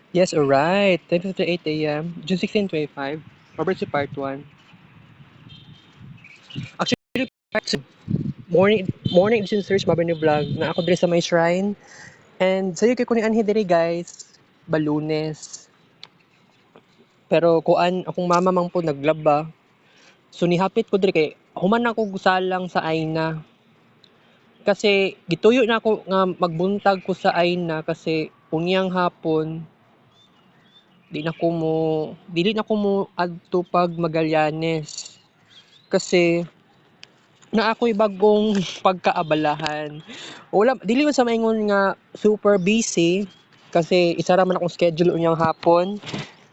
Yes, alright. 10:58 a.m. June 16, 2025. Robert si Part 1. Actually, part 2. Morning edition search mabay ni vlog na ako diri sa may shrine. And sa'yo kay kuning anhi diri guys. Balunes. Pero kuan akong mama man po naglaba. So nihapit ko diri kay human ako gusalang sa Aina. Kasi gituyo na ako nga magbuntag ko sa Aina kasi unyang hapon dili na ko mo adto pag Magallanes. Kasi na ako'y bagong pagkaabalahan. Wala, dili man sa maingon nga super busy kasi isa ra man akong schedule unyang hapon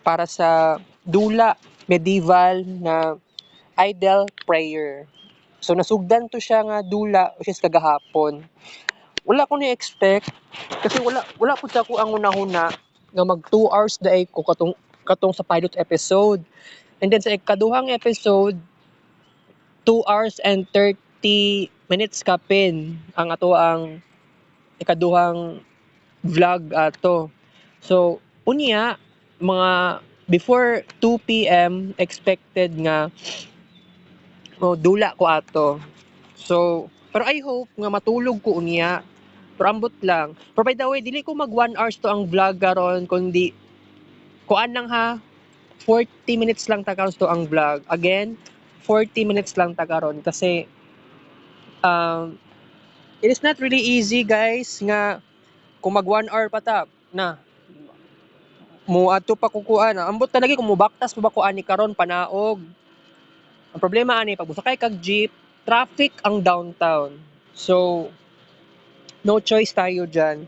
para sa dula medieval na idol prayer. So nasugdan to siya nga dula which is kagahapon. Wala ko ni expect kasi wala pud sa ako ang una-una nga mag 2 hours daay ko katong sa pilot episode. And then sa ikaduhang episode 2 hours and 30 minutes kapin ang ato ang ikaduhang vlog ato. So, unya, mga before 2 p.m. expected nga dula ko ato. So, pero I hope nga matulog ko unya. Pero ambot lang. Pero by the way, dili ko mag 1 hours to ang vlog karon kundi kuan lang ha, 40 minutes lang ta karon to ang vlog. Again, 40 minutes lang ta karon kasi um, it is not really easy guys nga kung mag 1 hour pa ta na mo adto pa kukuan ambot ta lagi kung mubaktas pa ba ko ani karon panaog. Ang problema ani pag musakay kag jeep, traffic ang downtown. So no choice tayo diyan.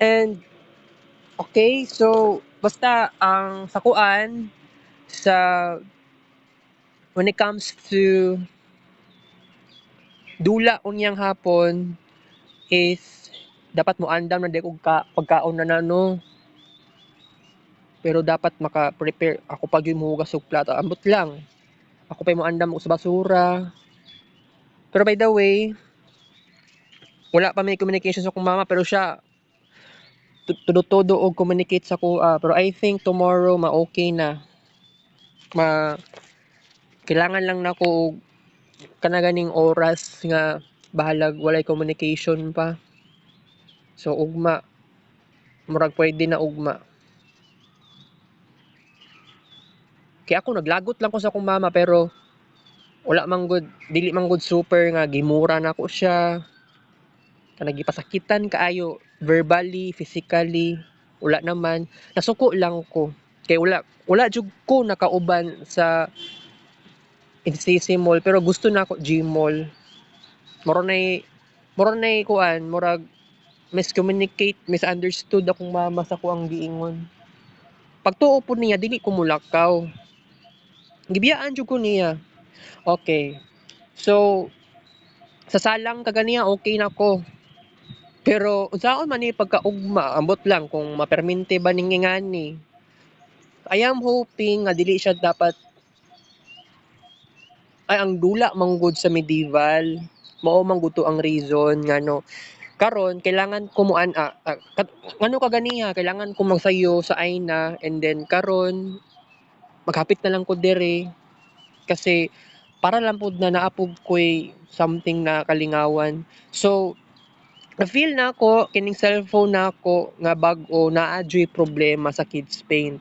And okay, so basta ang sakuan sa when it comes to dula unyang hapon is dapat mo andam na di og pagkaon na no. Pero dapat maka-prepare ako pag yung muhugas og plato. Ambot lang. Ako pa yung andam sa basura. Pero by the way, wala pa may communication sa akong mama pero siya todo og communicate sa ko pero I think tomorrow ma-okay na. Ma kailangan lang nako og kana ganing oras nga bahalag walay communication pa. So ugma murag pwede na ugma. Kaya ako naglagot lang ko sa akong mama pero wala man good dili man good super nga gimura na ko siya kanang gipasakitan kaayo verbally, physically, wala naman. Nasuko lang ko. Kay wala jud ko nakauban sa NCC Mall pero gusto na ako Gmall. Moro nay kuan, murag miscommunicate, misunderstood akong mama sa ko ang giingon. Pagtuo po niya dili ko mulakaw. Gibiyaan jud ko niya. Okay. So sa salang kaganiya okay na ko. Pero unsaon man ni pagkaugma, ambot lang kung mapermente ba ning ingani. I am hoping nga dili siya dapat ay ang dula manggod sa medieval. Mao man gud to ang reason ngano karon kailangan ko mo ngano ka ganiha kailangan ko magsayo sa Aina and then karon maghapit na lang ko dire kasi para lang pud na naapog ko'y something na kalingawan. So na-feel na ako kining cellphone na ako nga bag-o naa dyo'y problema sa kids paint.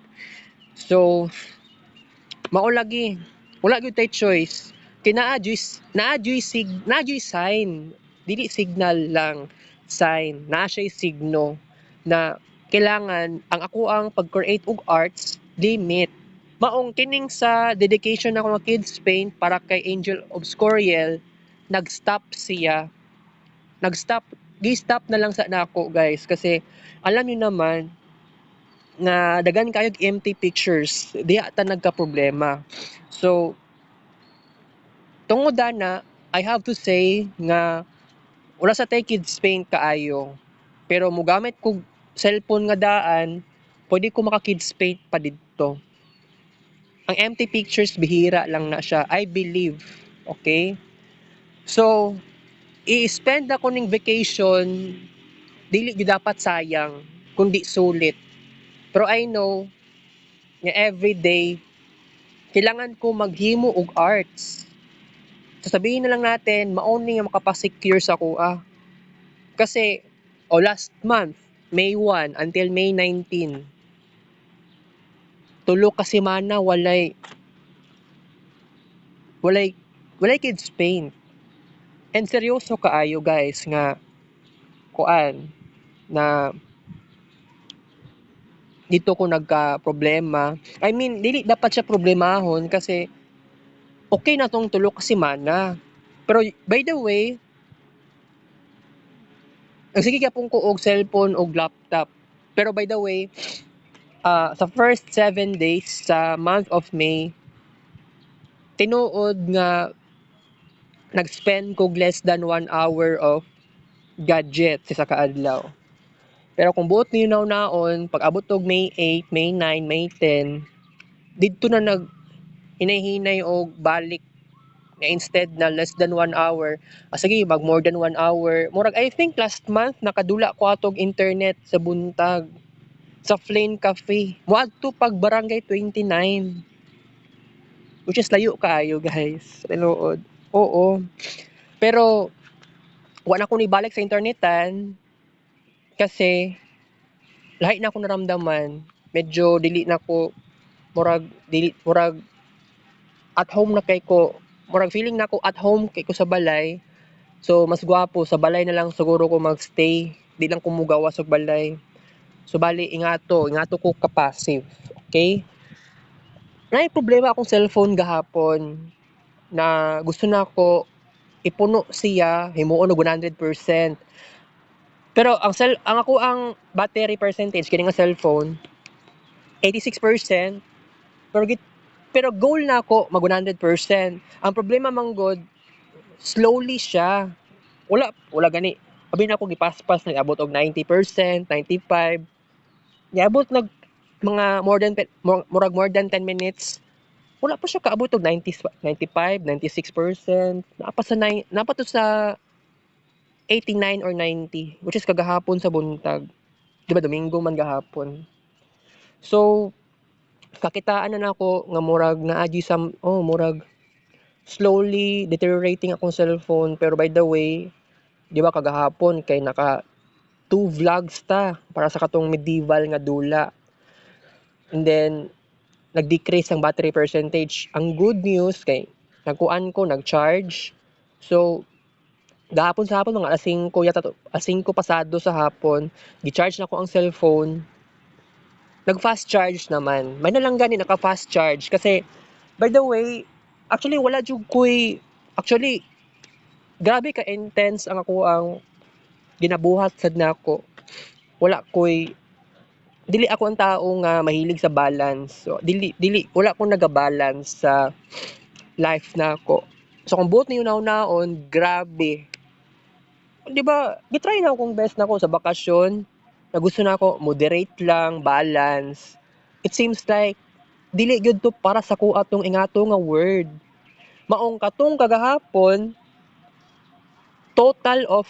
So mao lagi wala gyud tay choice kay naa dyo'y sign dili signal lang sign naa siya'y signo na kailangan ang ako ang pag-create og arts limit maong kining sa dedication ako nga kids paint para kay Angel of Scoriel nag-stop siya nag-stop gi-stop na lang sa nako guys kasi alam niyo naman nga daghan kayog empty pictures diha ta nagka problema. So tungod ana I have to say nga wala sa tay kids paint kaayo pero mogamit kog cellphone nga daan pwede ko maka kids paint pa didto. Ang empty pictures bihira lang na siya I believe. Okay? So i-spend ako ning vacation dili gyud dapat sayang kundi sulit Pero I know nga everyday kailangan ko maghimo og arts. So sabihin na lang natin mauni nga makapa-secure sa kuha. Kasi last month, May 1 until May 19, tulo ka semana walay walay kids paint. And seryoso kaayo guys nga kuan na dito ko nagka problema. I mean, dili dapat siya problemahon kasi okay na tong tulo ka semana. Pero by the way, sige gyapon ko og cellphone og laptop. Pero by the way, sa first 7 days sa month of May, tinuod nga nag-spend ko less than 1 hour of gadget sa kaadlaw. Pero kung buot niyo naon, pag abot og May 8, May 9, May 10, didto na hinay-hinay og balik na instead na less than 1 hour, sige mag more than 1 hour. Murag I think last month nakadula ko atog internet sa buntag sa Flame Cafe. Moadto pag Barangay 29. Which is layo kaayo guys. Tinuod. Oo. Pero wala ko ni balik sa internetan kasi lahi na ako naramdaman. Medyo dili na ko murag at home na kay ko. Murag feeling na ko at home kay ko sa balay. So mas gwapo sa balay na lang siguro ko magstay. Di lang ko mugawa sa balay. So bali ingato ko ka-passive. Okay? Nay problema akong cellphone gahapon na gusto na ko ipuno siya himuon og 100%. Pero ang ako ang battery percentage kini nga cellphone 86%, pero pero goal na ako mag 100%. Ang problema man god slowly siya. Wala gani. Abi na ako gipaspas nag-abot og 90%, 95. Niabot nag mga more than 10 minutes. Wala pa siya kaabot og 90, 95, 96%. Napa to sa 89 or 90, which is kagahapon sa buntag. Di ba Domingo man gahapon. So kakitaan na nako nga murag naagi murag slowly deteriorating akong cellphone. Pero by the way, di ba kagahapon kay naka 2 vlogs ta para sa katong medieval nga dula. And then nag-decrease ang battery percentage. Ang good news kay nagkuan ko, nag-charge. So gahapon sa hapon mga alas 5 yata alas 5 pasado sa hapon, gi-charge na ko ang cellphone. Nag-fast charge naman. May na lang gani naka-fast charge kasi by the way, actually wala jud koy actually grabe ka intense ang ako ang ginabuhat sad nako. Wala koy dili ako ang tao nga mahilig sa balance. So dili wala ko naga-balance sa life nako. So kung buot niyo naon, grabe. Di ba, gitry na akong best nako sa bakasyon. Na gusto na ako moderate lang, balance. It seems like dili gyud to para sa ko atong ingato nga word. Maong katong kagahapon, total of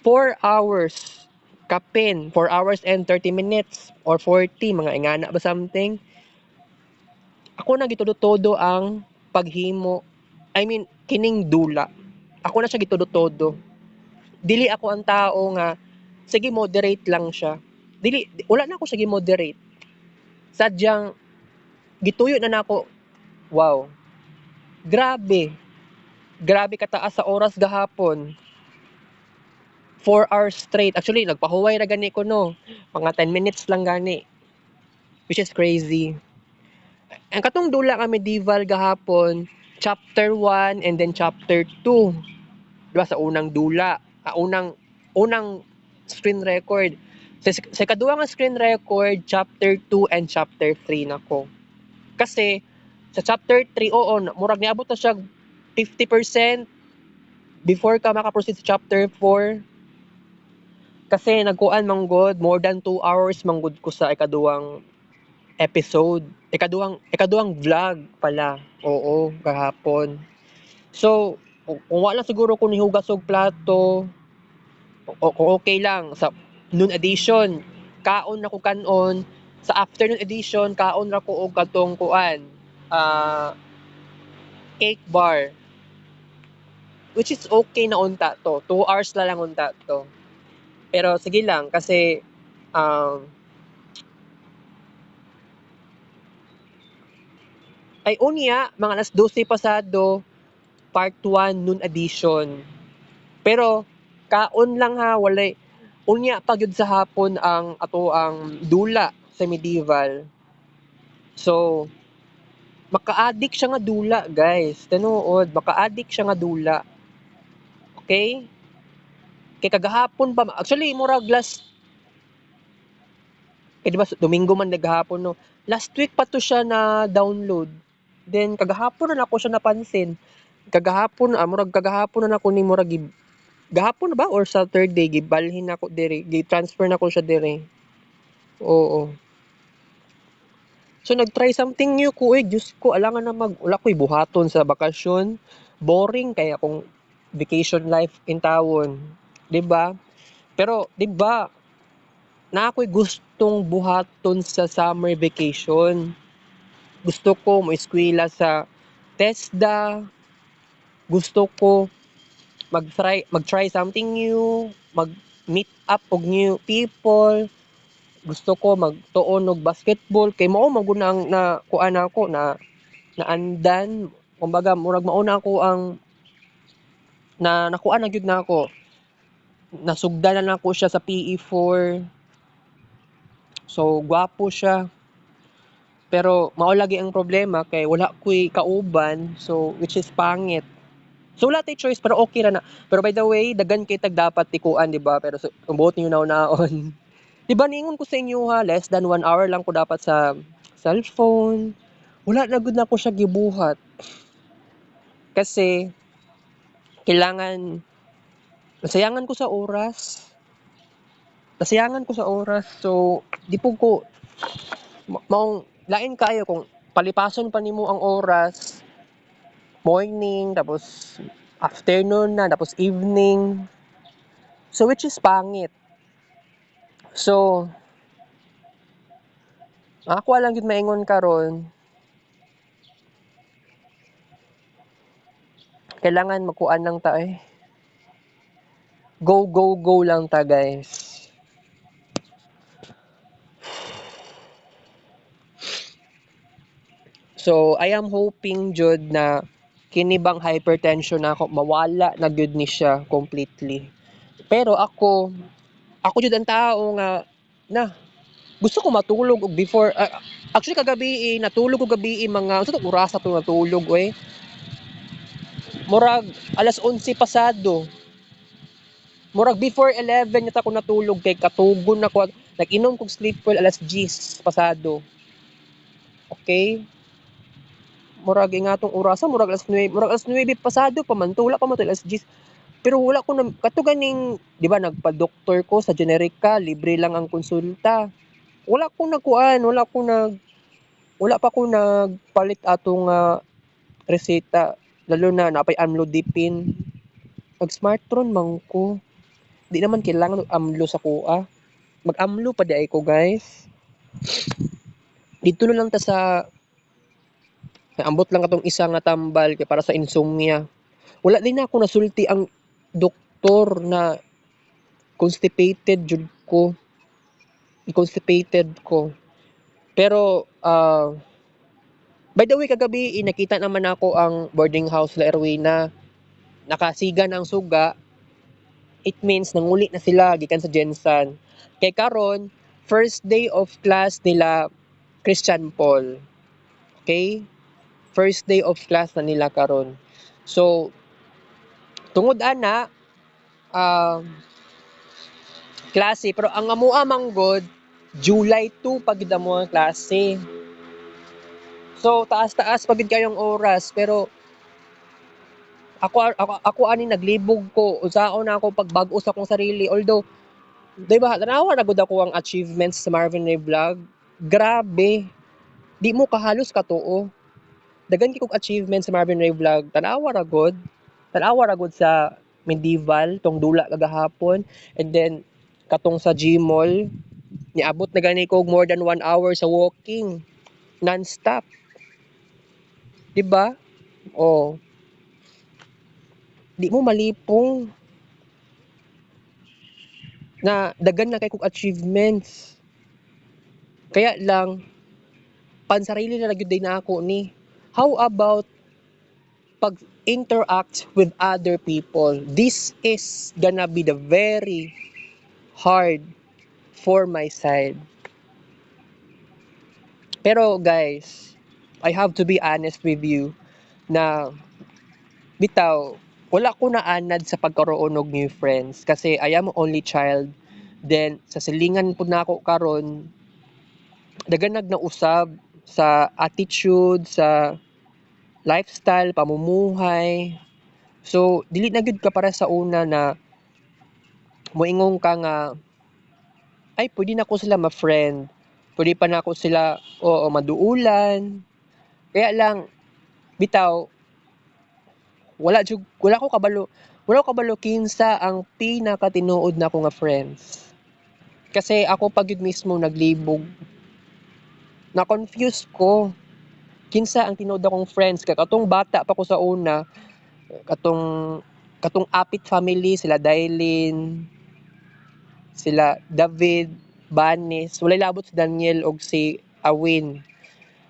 4 hours kapin, 4 hours and 30 minutes or 40, mga ingana ba something. Ako na gitudo-todo ang paghimo. I mean, kining dula. Ako na siya gitudo-todo. Dili ako ang tao nga, sige moderate lang siya. Wala na ako sige moderate. Sadyang, gituyo na nako. Wow. Grabe. Grabe kataas sa oras gahapon. 4 hours straight. Actually, nagpahuway na gani ko no. Mga 10 minutes lang gani. Which is crazy. Ang katong dula nga medieval gahapon, chapter 1 and then chapter 2. Diba sa unang dula, unang screen record. Sa kaduwa nga screen record, chapter 2 and chapter 3 nako. Kasi sa chapter 3, murag niabot na siya 50% before ka makaproceed sa chapter 4. Kasi nagkuan manggod more than 2 hours manggod ko sa ikaduhang episode. Ikaduhang vlog pala. Oo, kahapon. So, kung wala siguro ko nihugas og plato, kung okay lang sa noon edition, kaon na ko kanon, Sa afternoon edition kaon ra ko og katong kuan, ah, cake bar, which is okay na unta to, 2 hours na lang unta to. Pero sige lang kasi, um, ay unya mga 12:00 pasado, part 1 noon edition. Pero kaon lang ha, walay unya pa gyud sa hapon ang ato ang dula sa medieval. So, maka-addict siya nga dula, guys. Tinuod, maka-addict siya nga dula. Okay? Kay kagahapon pa, actually, murag last, di ba, Domingo man naghapon, no? Last week pa to siya na download. Then, kagahapon na ako siya napansin. Kagahapon, murag kagahapon na ako ni murag, gahapon na ba? Or Saturday, gibalhin na ako dire, gi-transfer na ko siya dire. Oo. So, nag-try something new ko, Diyos ko, alangan na wala ko'y buhaton sa bakasyon. Boring kaya kung vacation life in tawon. 'Di ba? Pero, 'di ba, na ako'y gustong buhaton sa summer vacation. Gusto ko mo eskwela sa TESDA. Gusto ko mag-try something new, mag-meet up og new people. Gusto ko magtuon og basketball kay mao man gud na kuan ako na naandan. Kumbaga murag mauna ako ang nakuan na gyud na ako. Nasugdan na ako siya sa PE4. So gwapo siya. Pero mao lagi ang problema kay wala ko'y kauban, so which is pangit. So wala tay choice pero okay ra na. Pero by the way, daghan kay tag dapat tikuan, di ba? Pero kung buot niyo naon. Di ba niingon ko sa inyo ha, less than 1 hour lang ko dapat sa cellphone. Wala na gud na ko siya gibuhat. Kasi kailangan nasayangan ko sa oras. Nasayangan ko sa oras. So di po ko maong lain kayo kung palipason pa nimo ang oras, morning, tapos afternoon na, tapos evening. So, which is pangit. So, ako lang yun maingon karon, kailangan magkuan lang ta eh. Go, go, go lang ta, guys. So, I am hoping, Jud, na kini bang hypertension na ako, mawala na gyud ni siya completely. Pero ako jud ang tao nga, na, gusto ko matulog og before, actually kagabi natulog ko gabi mga, sa oras na to natulog, murag alas 11 pasado. Murag before 11 yata ako natulog kay katugon ako. Nag-inom kog sleep well alas 10 pasado. Okay? Murag ingatong orasa, murag alas 9 pasado pa man to, wala pa man to alas 10. Pero wala ko na, kato ganing, di ba nagpa-doktor ko sa generika, libre lang ang konsulta. Wala ko nagkuan, wala pa ko nagpalit atong reseta. Lalo na napay amlodipine. Mag-smartron man ko. Di naman kailangan amlo sa kuha. Mag-amlo pa di ay ko, guys. Dito na lang ta sa ambot lang katong isa nga tambal kay para sa insomnia. Wala din na ako nasulti ang doktor na constipated jud ko. Constipated ko. Pero by the way kagabi nakita naman ako ang boarding house la Erwina. Nakasiga ng suga. It means nanguli na sila gikan sa Jensan. Kay karon first day of class nila Christian Paul. Okay? First day of class na nila karon. So tungod ana klase pero ang amoa manggod July 2 pag gid mo ang klase. So taas-taas pagid kayong oras pero ako ani naglibog ko unsaon na ako pagbag-o sa akong sarili although di ba tanawa na gud ako ang achievements sa Marvin Ray Vlog. Grabe. Di mo kahalos katuo. Daghan kay kog achievements sa Marvin Ray Vlog. Tanawa ra gud. Tanawa ra gud sa medieval tong dula kagahapon and then katong sa Gmall Niabot na gani ko more than 1 hour sa walking, non-stop, 'di ba? Oh, di mo malipong na daghan na kay kog achievements. Kaya lang pansarili na lang gyud din na ako ni. How about pag-interact with other people? This is gonna be the very hard for my side. Pero guys, I have to be honest with you na bitaw, wala ko naanad sa pagkaroon og new friends kasi I am only child. Then sa silingan pud nako karon, daghan nausab sa attitude, sa lifestyle, pamumuhay. So dili na gyud ka para sa una na moingong ka nga ay pwede na ko sila ma-friend. Pwede pa na ako sila oo maduulan. Kaya lang bitaw wala ko kabalo kinsa ang pinakatinuod nako nga friends. Kasi ako pa gyud mismo naglibog. Na confuse ko kinsa ang tinuod akong friends kay katong bata pa ko sa una, katong katong Apit family sila Dailin, sila David, Banis, walay labot si Daniel og si Awin.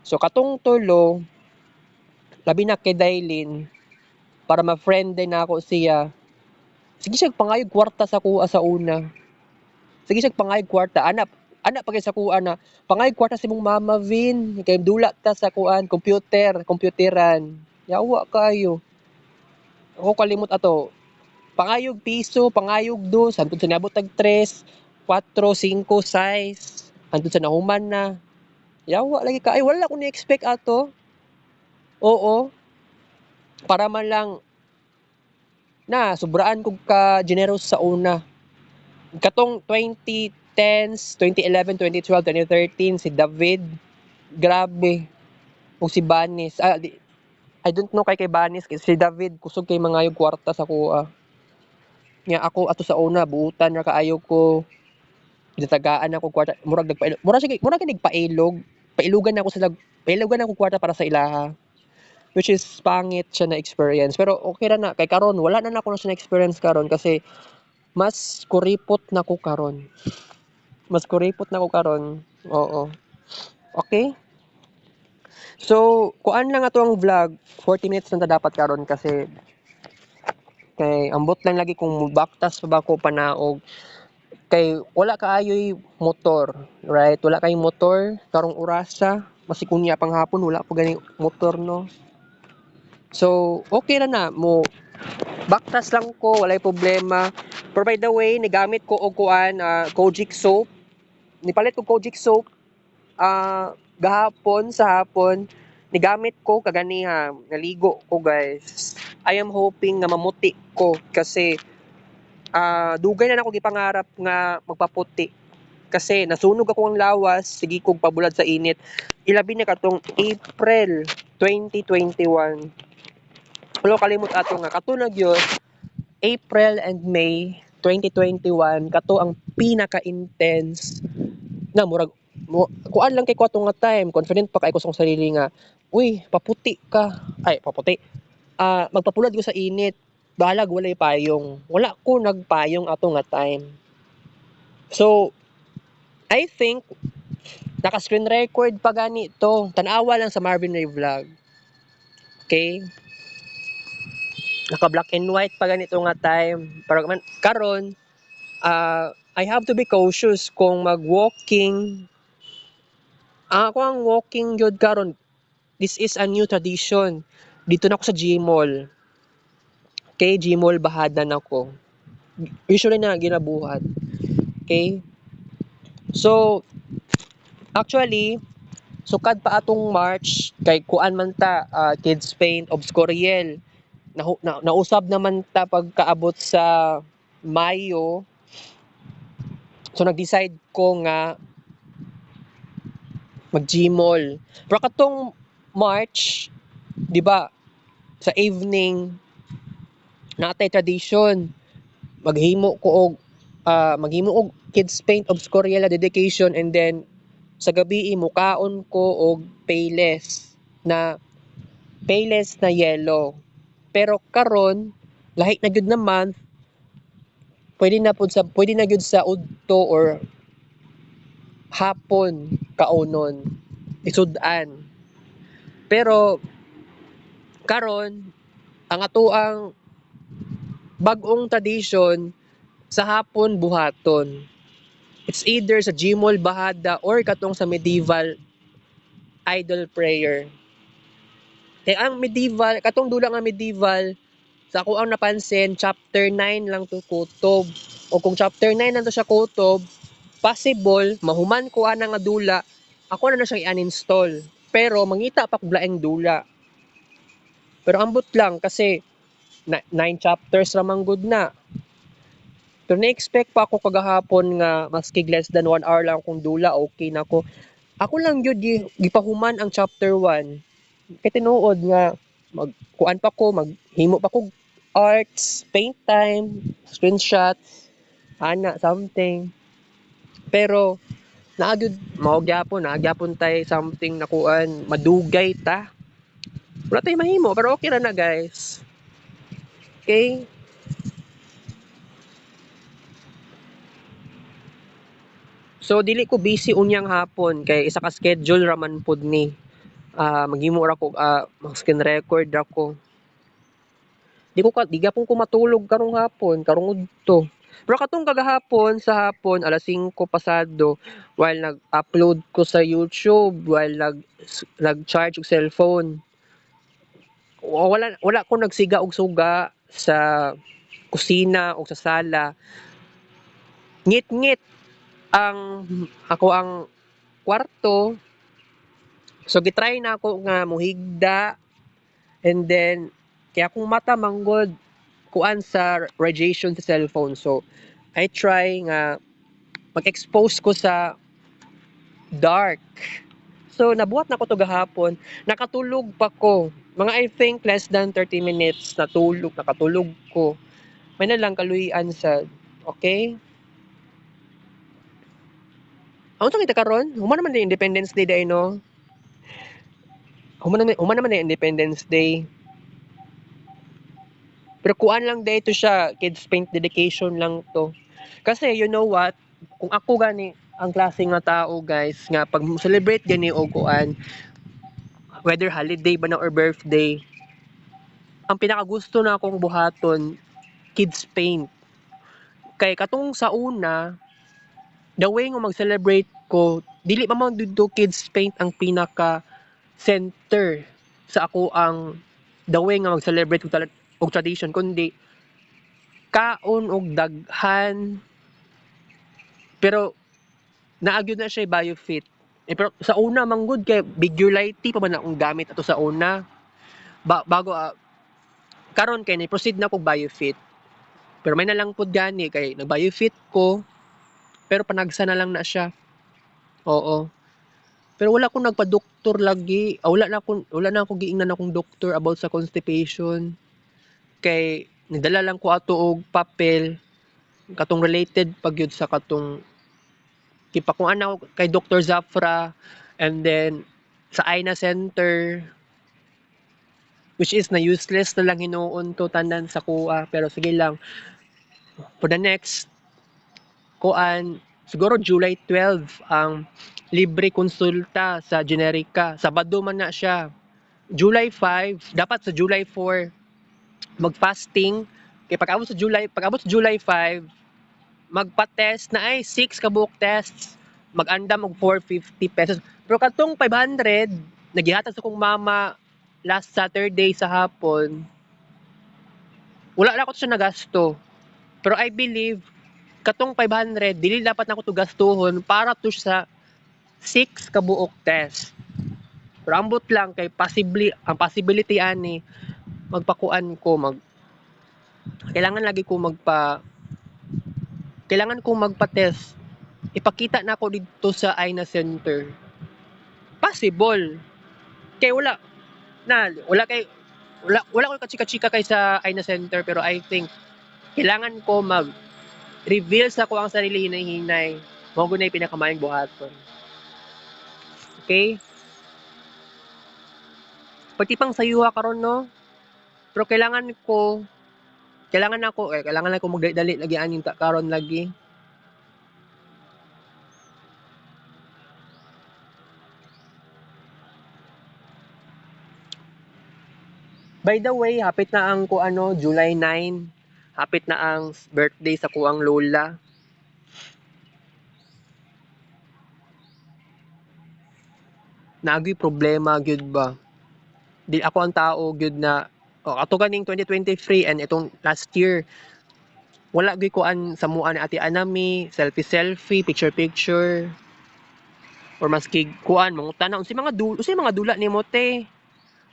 So katong tulo, labi na kay Dailin, para ma-friend din ako siya. Sige siya pangayog kwarta sa kuha sa una. Sige siya pangayog kwarta. Anak pa kay sa kuha na pangayog kwarta si mong mama Vin. Kay dula ta sa kuan computeran. Yawa kayo. Ako kalimot ato. Pangayog piso, pangayog dos, hantod sa niabot tag 3, 4, 5, 6. Hantod sa nahuman na. Yawa lagi ka. Ay wala ko ni-expect ato. Oo. Para man lang na sobraan kog ka generous sa una. Katong 2010s, 2011, 2012, 2013 si David, grabe. O si Banis. I don't know kay Banis kay si David kusog kay mangayog kwarta sa kuha. Nya ako ato sa una buutan ra kaayo ko. Gitagaan ako kwarta murag murag nagpailog. Pailugan ako sila pailugan ako kwarta para sa ilaha. Which is pangit siya na experience. Pero okay ra na kay karon wala na ako na siya na experience karon kasi mas kuripot na ko karon. Mas kuripot na ko karon. Oo. Okay? So, kuan lang ato ang vlog. 40 minutes na dapat karon kasi kay ambot lang lagi kung mubaktas pa ba ko panaog. Kay wala kaayoy motor, right? Wala kay motor karong orasa. Masikunya pang hapon wala pa gani motor no. So, okay ra na mo baktas lang ko, walay problema. Pero by the way, nigamit ko og kuan Kojic soap. Nipalit ko Kojic soap gahapon sa hapon nigamit ko kaganiha naligo ko guys. I am hoping nga mamuti ko kasi dugay na ako gipangarap nga magpaputi kasi nasunog ako ang lawas sige kog pabulad sa init ilabi na katong April 2021 pero kalimot ato nga kato na gyud April and May 2021 kato ang pinaka-intense na murag kuan lang kay ko atong nga time confident pa kay ko sa sarili nga uy paputi ka ay paputi magpapulad ko sa init balag walay payong wala ko nagpayong ato nga time so I think naka screen record pa gani to tanawa lang sa Marvin Ray vlog okay naka black and white pa ganito nga time pero man karon I have to be cautious kung mag walking ako ang walking gyud karon this is a new tradition. Dito na ako sa Gmall. Okay, Gmall bahadan ako. Usually na ginabuhat. Okay? So, actually, sukad pa atong March kay kuan man ta Kids Paint Obscuriel. Nausab naman ta pagkaabot sa Mayo. So nag-decide ko nga mag Gmall. Pero katong March, 'di ba? Sa evening natay tradition maghimo ko og maghimo og kids paint of Scoriela dedication, and then sa gabi mukaon ko og payless na yellow. Pero karon lahi na gyud na month, pwede na gyud sa udto or hapon kaunon isud-an. Pero karon ang atoang bag-ong tradition sa hapon buhaton. It's either sa Gmall Bahada or katong sa medieval idol prayer. Kaya ang medieval, katong dula nga medieval, sa ako ang napansin, chapter 9 lang to kutob. O kung chapter 9 lang to siya kutob, possible, mahuman ko ana nga dula, ako na siya i-uninstall. Pero mangita pa kog laing dula. Pero ambot lang kasi 9 chapters ramang good na. Pero na-expect pa ako kagahapon nga maski less than 1 hour lang akong dula, okay na ako. Ako lang yun, gipahuman ang chapter 1. Kaya tinuod nga, magkuan pa ko, maghimo pa ko arts, paint time, screenshots, ana, something. Pero, naagyapon tay something na kuan, madugay ta. Wala tayo mahimo, pero okay na guys. Okay? So, dili ko busy unyang hapon, kay isa ka schedule raman pod ni. Maghimo ra ko, mag-screen record ako. Di gapon ko matulog karong hapon, karong udto. Pero katong kagahapon sa hapon alas 5 pasado while nag-upload ko sa YouTube, while nag-charge og cellphone. Wala ko nagsiga og suga sa kusina o sa sala. Ngit-ngit ang ako ang kwarto. So gitry na ako nga muhigda, and then kaya akong mata manggod kuan sa radiation sa cellphone. So I try nga mag-expose ko sa dark. So nabuhat na ko to gahapon, nakatulog pa ko. Mga I think less than 30 minutes nakatulog ko. May na lang kaluyan sa okay? Ano kita karon? Human naman na Independence Day day no? Human naman na Independence Day. Pero kuan lang day to siya, kids paint dedication lang to. Kasi you know what, kung ako gani ang klase nga tao guys, nga pag celebrate gani o kuan, whether holiday ba na or birthday, ang pinakagusto na akong buhaton, kids paint. Kay katong sa una, the way nga mag-celebrate ko, dili pa man dito kids paint ang pinaka center sa ako ang the way nga mag-celebrate og tradition, kundi kaon og daghan, pero naagyo na siya biofit. Pero sa una manggod kay Bigulite pa man akong gamit ato sa una. Bago karon kay ni proceed na kog biofit. Pero may nalang pud gani kay nag-biofit ko, pero panagsa na lang na siya. Oo. Pero wala ko nagpa-doktor lagi. Wala na ako giingnan akong doktor about sa constipation. Kay nidala lang ko ato og papel katong related pagyud sa katong kipakuan ako kay Dr. Zafra, and then sa Aina Center, which is na useless na lang hinuon to tanan sa kuha, pero sige lang for the next kuan siguro July 12 ang libre konsulta sa generika. Sabado man na siya. July 5, dapat sa July 4 mag-fasting. Kay pag-abot sa July 5, magpa-test na ay 6 kabuok tests. Mag-andam og 450 pesos. Pero katong 500, nagihatag sa kong mama last Saturday sa hapon, wala na ako siya nagasto. Pero I believe, katong 500, dili dapat na ako to gastuhon para to sa 6 kabuok test. Pero ambot lang kay ang possibility ani magpakuan ko kailangan ko magpa-test. Ipakita na ako dito sa Aina Center. Possible. Kay wala ko kachika-chika kay sa Aina Center, pero I think kailangan ko reveal sa ko ang sarili hinay-hinay. Mao gud na pinakamayong buhaton. Okay? Pati pang sayuha karon no. Pero kailangan ako magdali lagi aning karon lagi. By the way, hapit na ang July 9. Hapit na ang birthday sa kuang lola. Naagi problema gyud ba? Di ako ang tao gyud na ato kaning 2023 and itong last year wala gyud ko an samuan ni Ate Anami, selfie, picture or maski kuan mangutana unsay mga dula nimo te.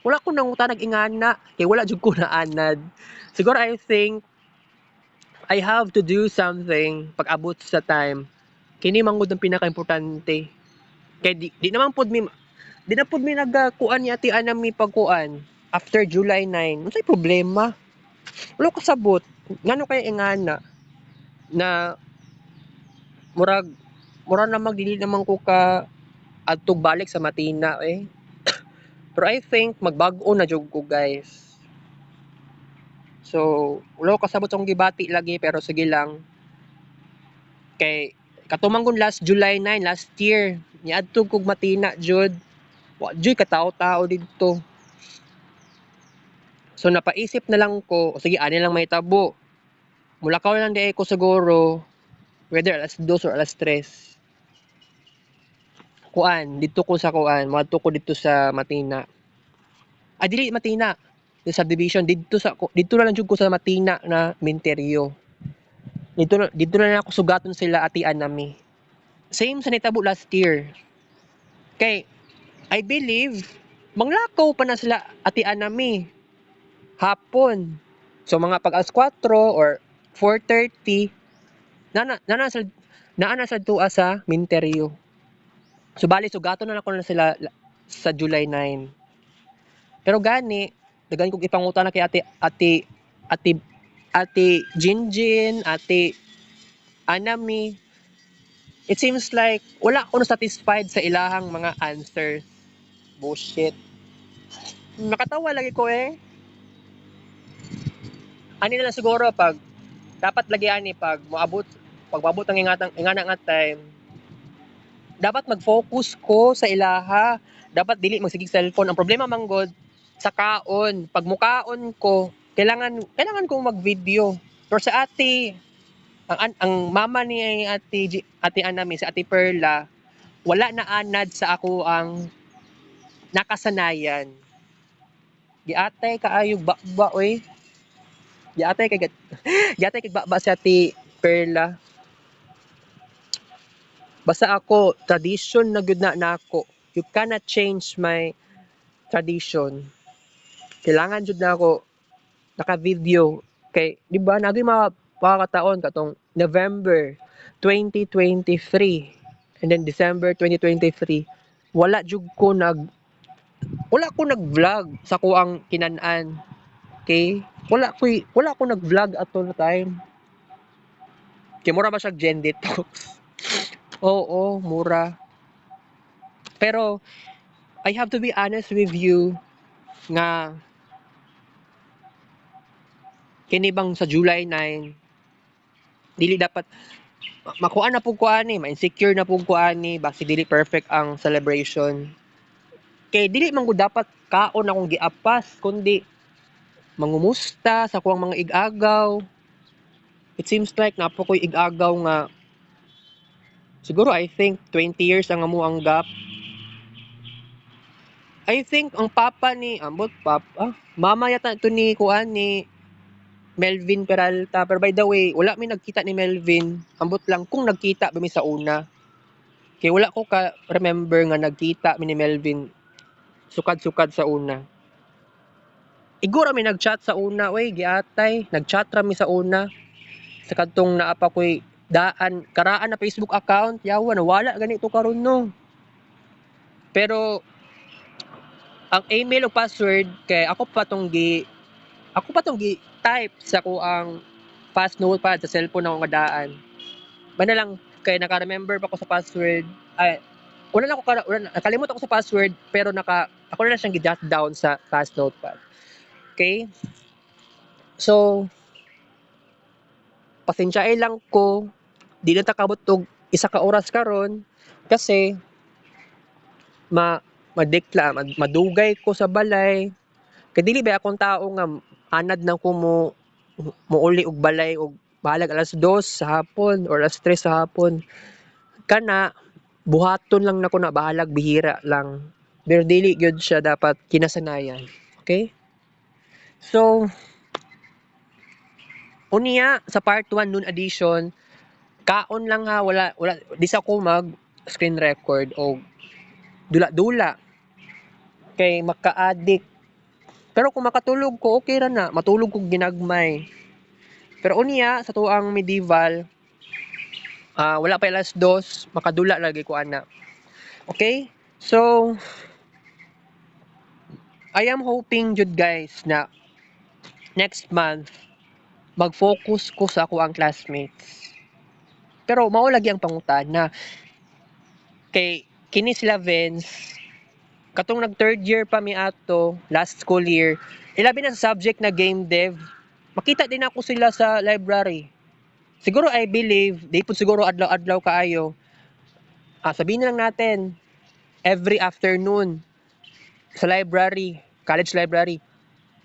Wala ko nangutan nag-ingana kay wala jud ko naanad. Siguro I think I have to do something pag abot sa time. Kini mangud ang pinaka-importante. Kay di naman pud mi di na pud mi nagakuan ni Ate Anami pagkuan after July 9. Unsay problema? Wala ko sabot. Ngano kay ingana na murag murag na magdili naman ko ka adtog balik sa Matina eh. Pero I think magbag-o na jud ko guys. So, wala ko kasabot sa akong gibati lagi pero sige lang. Kay katumanggon last July 9 last year niadtog kog Matina jud. Wa jud katao-tao didto. So napaisip na lang ko, sige ani lang may tabo. Mulakaw lang di ko siguro whether alas 2 or alas 3. Kuan, dito ko sa kuan, moadto ko dito sa Matina. Dili Matina. Sa subdivision dito na lang jud ko sa Matina na Minteryo. Dito na ako sugaton sila Ate Anami. Same sa nitabo last year. Kay I believe manglakaw pa na sila Ate Anami hapon. So mga pag alas 4 or 4:30 naana sa tuwa sa Minteryo. So bali sugaton na ako na sila sa July 9. Pero gani daghan kog ipangutan na kay ate ate Jinjin, ate Anami. It seems like wala ako na satisfied sa ilahang mga answers. Bullshit. Nakatawa lagi ko eh. Ani na lang siguro pag dapat lagi ani pag mabot ang ingana nga time dapat mag-focus ko sa ilaha. Dapat dili magsigig cellphone. Ang problema manggod sa kaon. Pag mukaon ko, kailangan ko mag-video. Pero sa ang mama ni ate Anami, si Ate Perla, wala na anad sa ako ang nakasanayan. Giatay kaayog ba oy. Giatay kay giatay kay ba si Ate Perla. Basta ako, tradition na gud na nako. You cannot change my tradition. Kailangan jud na ako naka-video kay di ba nagay mga pakakataon katong November 2023 and then December 2023 wala ko nag-vlog sa kuang kinan-an. Okay? Wala ko nag-vlog ato na time. Kay mura ba siya Gen Detox? Oo, mura. Pero I have to be honest with you nga kini bang sa July 9 dili dapat makuha na pug ko ani, ma-insecure na pug ko ani basi dili perfect ang celebration. Kay dili man gud dapat kaon akong giapas kundi mangumusta sa kuang mga ig-agaw. It seems like napo ko'y ig-agaw nga siguro I think 20 years ang amuang gap. I think ang papa ni mama yata ito ni kuan ni Melvin Peralta. Pero by the way, wala mi nagkita ni Melvin. Ambot lang kung nagkita mi sa una. Kaya wala ko ka remember nga nagkita mi ni Melvin sukad-sukad sa una. Igura mi nag-chat sa una, oy, giatay. Nag-chat ra mi sa una. Sa kadtong naapa ko'y karaan na Facebook account, yawa na wala ganito karon no. Pero ang email o password kay ako pa tong gi type sa ko ang fast notepad sa cellphone na akong kadaan. Bana lang kay naka-remember pa ko sa password. Ay, nakalimutan ako sa password pero ako na lang siyang gi-jot down sa fast notepad. Okay? So, pasensyaay lang ko, di na ta kabot og isa ka oras karon kasi madekla, madugay ko sa balay. Kay dili ba akong tao nga anad na ko muuli og balay og bahalag alas 2 sa hapon or alas 3 sa hapon. Kana buhaton lang nako na bahalag bihira lang. Pero dili gyud siya dapat kinasanayan. Okay? So, unya sa part 1 nun addition, kaon lang ha, wala di sa ko mag screen record o dula-dula kay maka-addict. Pero kung makatulog ko, okay ra na, matulog ko ginagmay. Pero unya sa tuang medieval, wala pa alas 2, makadula lagi ko ana. Okay? So, I am hoping jud guys na next month mag-focus ko sa ako ang classmates. Pero mao lagi ang pangutana kay kini sila Vince katong nag third year pa mi ato last school year ilabi na sa subject na game dev makita din ako sila sa library siguro I believe di po siguro adlaw-adlaw kaayo sabihin na lang natin every afternoon sa library college library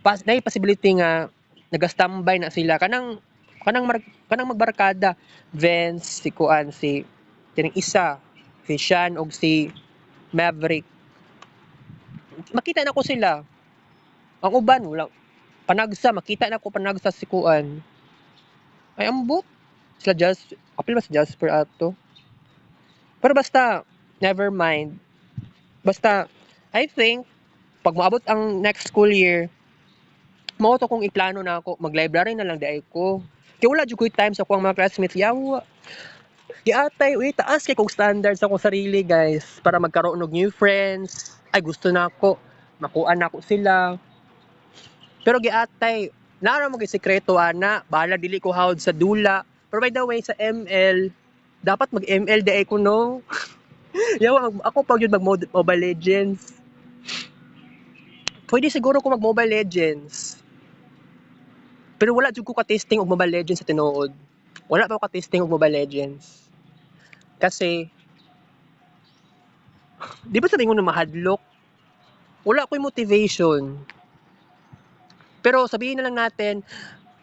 na possibility nga naga-standby na sila kanang magbarkada Vince si Kuan si tining isa si Sean og si Maverick makita na ko sila ang uban wala panagsa makita na ko panagsa si Kuan ay ambot sila just apil ba si Jasper ato pero basta never mind basta I think pag maabot ang next school year mao to kung iplano na ako mag-library na lang di ko kay wala jud ko time sa kuang mga classmates yawa giatay uy taas kay kog standards ako sarili guys para magkaroon og new friends ay gusto na ako makuan na ako sila pero giatay nara mo sekreto ana bahala dili ko hawd sa dula pero by the way sa ML dapat mag ML di ko no yawa ako pag yun mag Mobile Legends pwede siguro ko mag Mobile Legends pero wala jud ko ka-testing og Mobile Legends sa tinuod wala pa ko ka-testing og Mobile Legends kasi di ba sabi ko na mahadlok wala ko'y motivation pero sabihin na lang natin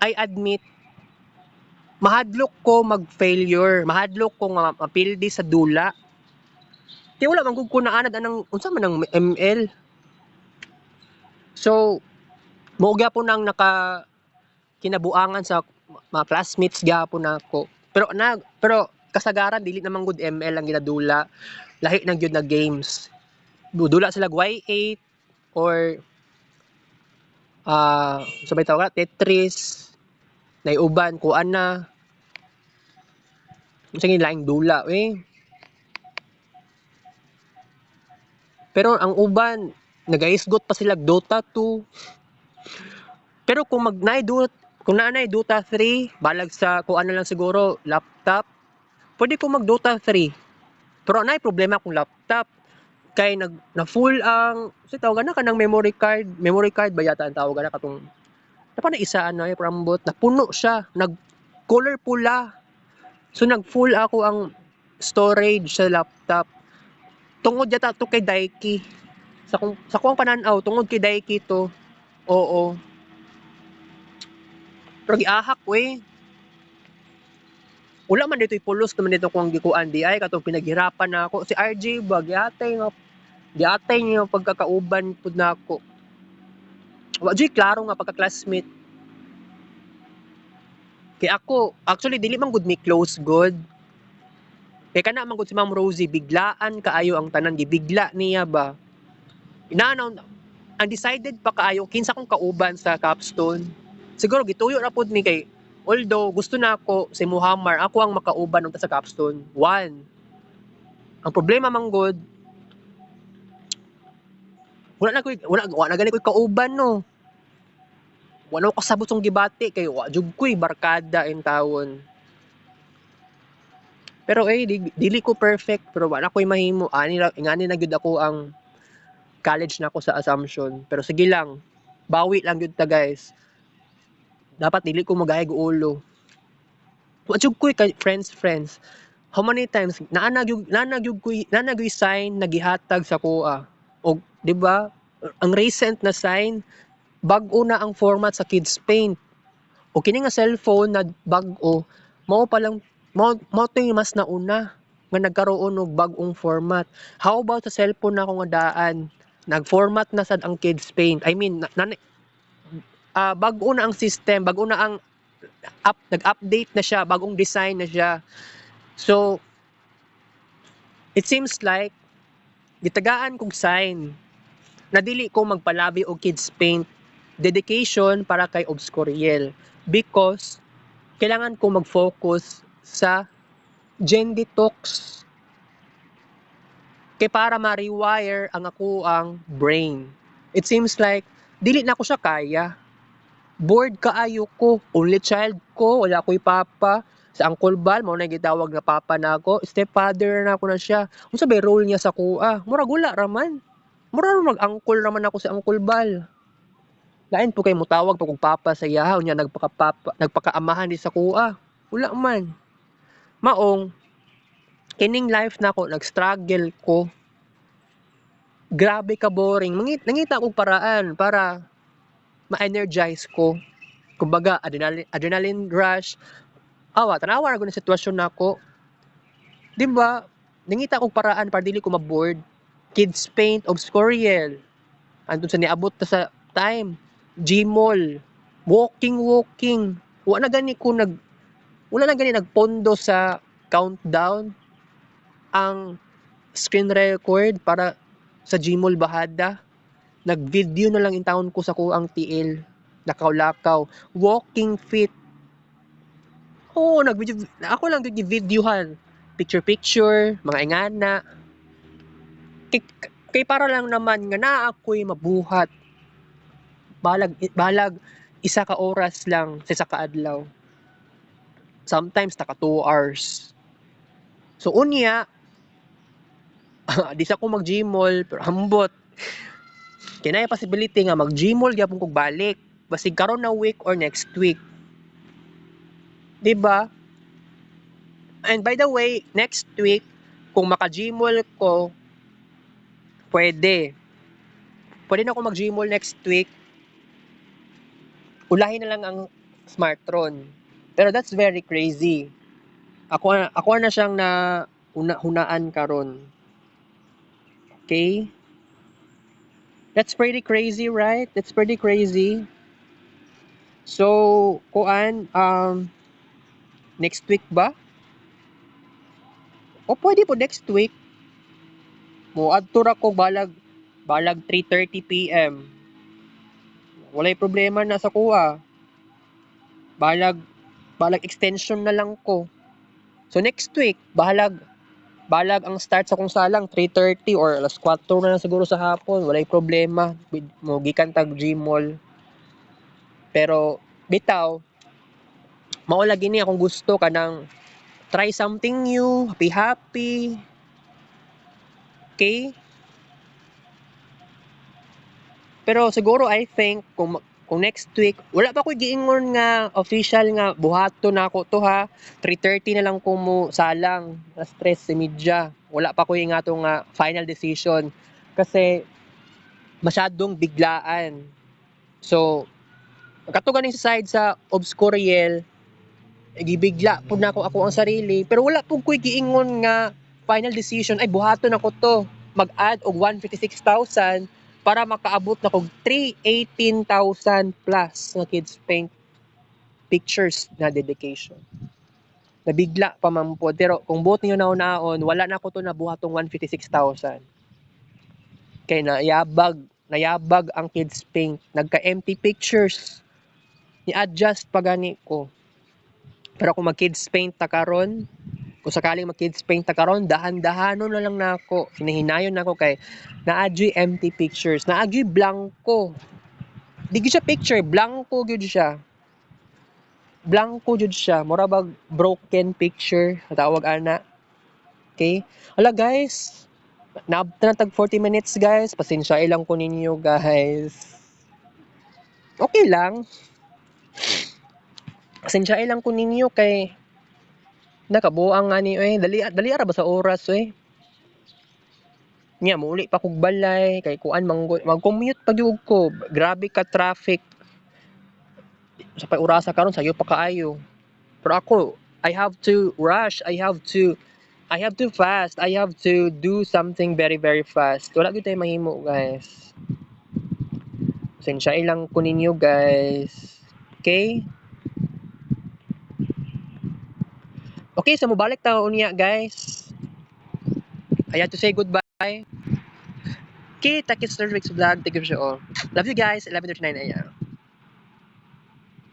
I admit mahadlok ko mag-failure mahadlok ko nga mapildi sa dula kaya wala man ko naanad anang unsa man ang ML so mao gyapon nang naka kinabuangan sa mga classmates gyapon nako pero kasagaran dili naman gud ML ang ginadula lahi nang gyud na games dula sila Y8 or sabay tawag Tetris naiuban kuan na sige laing dula pero ang uban nagaisgot pa sila Dota 2 pero kung naanay Dota 3 balag sa kung ano lang siguro laptop pwede ko mag Dota 3 pero anay problema kung laptop kay na full ang tawag na kanang memory card ba yata ang tawag na katong na isa ano ay prambot napuno siya nag color pula so nag full ako ang storage sa laptop tungod yata to kay Daiki sa kuang pananaw tungod kay Daiki to oo pero giahak wala man dito ipulos naman dito kung gikuan di ay katong pinaghirapan na ako si RJ ba giatay niya pagkakauban pud nako wa jud klaro nga pagka-classmate kay ako actually dili man gud mi close good kay kana man gud si Ma'am Rosie biglaan kaayo ang tanan gibigla niya ba inaanaw ang decided pa kaayo kinsa kong kauban sa capstone siguro gituyo ra pud ni kay although gusto na ako si Muhammad ako ang makauban unta sa capstone one ang problema man gud wala na gani ko kauban no wala ko kasabot yung gibati kay wa jud ko'y barkada in tawon. Pero dili ko perfect pero wala ko'y mahimo ingani na gyud ako ang college na ako sa Assumption. Pero sige lang, bawi lang gyud ta guys. Dapat dili ko magayag ulo. Wa jud ko'y friends. How many times nanag yung sign na gihatag sa kuha. Og di ba? Ang recent na sign bag-o na ang format sa Kids Paint. O kini nga cellphone na bag-o mao pa lang mao to yung mas nauna nga nagkaroon og bag-ong format. How about sa cellphone na ako nga daan? Nag-format na sad ang Kids Paint. I mean, bag-o na ang system, bag-o na ang nag-update na siya, bagong design na siya. So, it seems like gitagaan kong sign na dili ko magpalabi og Kids Paint dedication para kay Obscuriel because kailangan ko mag-focus sa Gen Detox kay para ma-rewire ang ako ang brain. It seems like dili na ko siya kaya. Bored kaayo ko, only child ko, wala ko'y papa. Sa Uncle Bal, mao na gitawag na papa na ako, stepfather na ako na siya. Unsa bay role niya sa kuha? Murag wala raman. Murag mag-uncle raman ako sa Uncle Bal. Lain po kay mutawag pag papa sa iyaha unya nagpakaamahan di sa kuha. Wala man. Maong kining life na ko nag-struggle ko. Grabe ka boring. Nangita kog paraan para ma-energize ko. Kumbaga, adrenaline rush. Tanawa ko na sitwasyon nako. Di ba? Nangita kog paraan para dili ko ma-bored. Kids Paint, Obscuriel. Andun sa niabot ta sa time. Gmall. Walking. Wala na gani nagpondo sa countdown ang screen record para sa Gmall Bahada. Nag-video na lang in town ko sa kuang TL. Lakaw-lakaw. Walking fit. Oo, nag-video. Ako lang videohan. Picture, mga ingana. Kay para lang naman nga na ako'y mabuhat. Balag isa ka oras lang sa kaadlaw. Sometimes taka 2 hours. So unya, di sa ko mag-Gmall pero hambot. Kinaya possibility nga mag-Gmall gyapon kog balik basig karon na week or next week. 'Di ba? And by the way, next week kung maka-Gmall ko pwede na ako mag-Gmall next week. Ulahin na lang ang Smartron. Pero that's very crazy. Ako na siyang na hunaan karon. Okay? That's pretty crazy, right? That's pretty crazy. So, next week ba? O pwede po next week. Moadto ra ko balag 3:30 PM. Walay problema na sa kuha. Balag extension na lang ko. So next week, balag ang start sa kung salang 3:30 or alas 4 na lang siguro sa hapon. Walay problema. Mo gikan tag Gmall. Pero bitaw, mao lagi ni akong gusto kanang try something new, happy. Okay? Pero siguro I think kung next week, wala pa ko giingon nga official nga buhaton na ako to ha. 3:30 na lang ko mo salang na stress si media. Wala pa ko yung atong final decision kasi masyadong biglaan. So, kato ganing sa side sa Obscuriel, gibigla pud na ako ang sarili pero wala pud ko giingon nga final decision ay buhaton ako to mag-add og 156,000 para makaabot na kog 318,000 plus nga Kids Paint pictures na dedication. Nabigla pa man po pero kung buot niyo naon wala na ko to nabuhatong 156,000. Kay nayabag ang Kids Paint, nagka-empty pictures. Ni-adjust pa gani ko. Pero kung mag-Kids Paint ta karon, kung sakaling mag-Kids Paint ta karon, dahan-dahanon na lang nako. Hinahinayon nako kay naadyoy empty pictures, naadyoy blanco. Di gyud siya picture, blanco gyud siya. Blanco jud siya, mura bag broken picture tawag ana. Okay? Hala guys, naabot na tag 40 minutes guys. Pasensya ilang ko ninyo guys. Okay lang. Pasensya ilang ko ninyo kay nakabuang nga ni dali ara ba sa oras Nya muli pa kog balay kay kuan mag-commute pa gyud ko. Grabe ka traffic. Sa pay orasa karon sayo pa kaayo. Pero ako, I have to rush. I have to fast. I have to do something very very fast. Wala gyud tay mahimo, guys. Pasensya ilang ko ninyo, guys. Okay? Okay, so mobalik ta unya, guys. I have to say goodbye. Okay, thank you so much for vlog. Thank you for all. Love you guys. 11:39 AM.